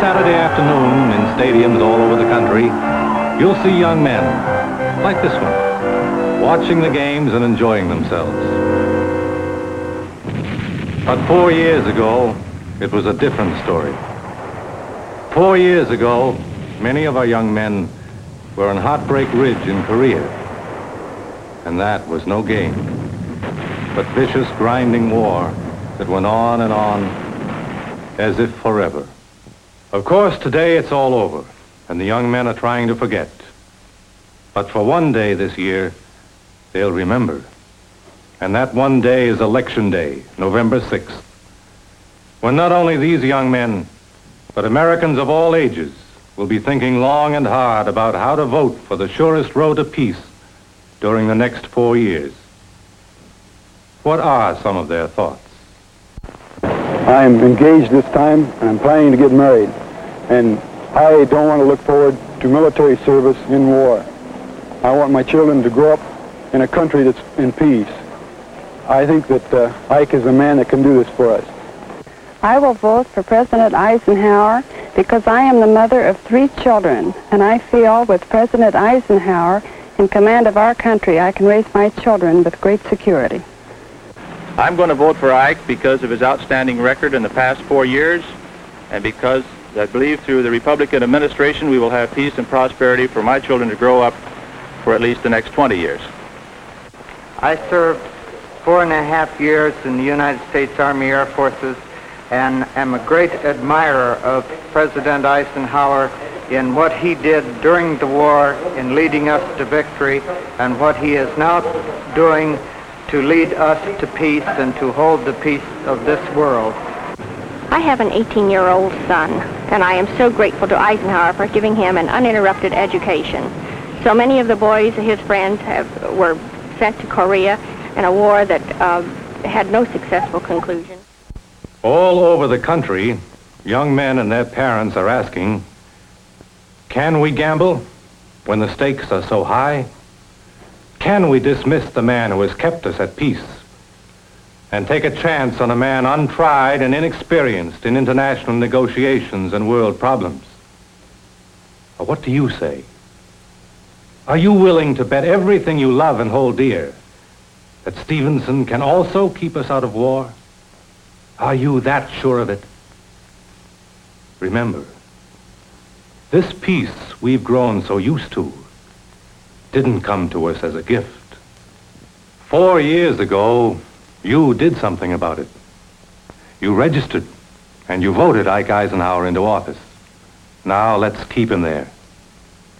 Saturday afternoon in stadiums all over the country, you'll see young men, like this one, watching the games and enjoying themselves. But 4 years ago, it was a different story. 4 years ago, many of our young men were on Heartbreak Ridge in Korea. And that was no game, but vicious, grinding war that went on and on as if forever. Of course, today it's all over, and the young men are trying to forget. But for one day this year, they'll remember. And that one day is Election Day, November 6th, when not only these young men, but Americans of all ages will be thinking long and hard about how to vote for the surest road to peace during the next 4 years. What are some of their thoughts? I'm engaged this time, and I'm planning to get married. And I don't want to look forward to military service in war. I want my children to grow up in a country that's in peace. I think that Ike is the man that can do this for us. I will vote for President Eisenhower because I am the mother of 3 children, and I feel with President Eisenhower in command of our country, I can raise my children with great security. I'm going to vote for Ike because of his outstanding record in the past 4 years, and because I believe through the Republican administration we will have peace and prosperity for my children to grow up for at least the next 20 years. I served 4.5 years in the United States Army Air Forces and am a great admirer of President Eisenhower in what he did during the war in leading us to victory and what he is now doing to lead us to peace and to hold the peace of this world. I have an 18-year-old son, and I am so grateful to Eisenhower for giving him an uninterrupted education. So many of the boys, his friends, were sent to Korea in a war that had no successful conclusion. All over the country, young men and their parents are asking, can we gamble when the stakes are so high? Can we dismiss the man who has kept us at peace and take a chance on a man untried and inexperienced in international negotiations and world problems? Or what do you say? Are you willing to bet everything you love and hold dear that Stevenson can also keep us out of war? Are you that sure of it? Remember, this peace we've grown so used to didn't come to us as a gift. 4 years ago, you did something about it. You registered, and you voted Ike Eisenhower into office. Now let's keep him there.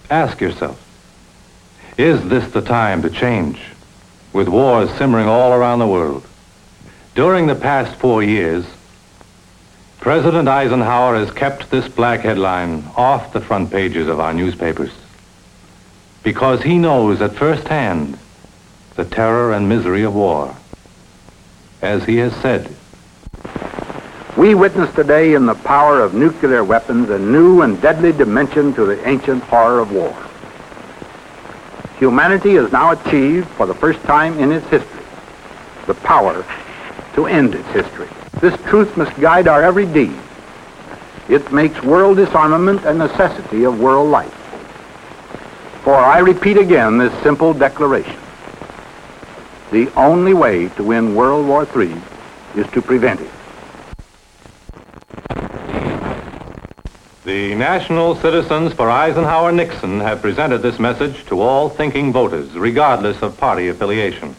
Ask yourself, is this the time to change, with wars simmering all around the world? During the past 4 years, President Eisenhower has kept this black headline off the front pages of our newspapers because he knows at first hand the terror and misery of war. As he has said, we witness today in the power of nuclear weapons a new and deadly dimension to the ancient horror of war. Humanity has now achieved, for the first time in its history, the power to end its history. This truth must guide our every deed. It makes world disarmament a necessity of world life. For I repeat again this simple declaration. The only way to win World War III is to prevent it. the National Citizens for Eisenhower-Nixon have presented this message to all thinking voters, regardless of party affiliation.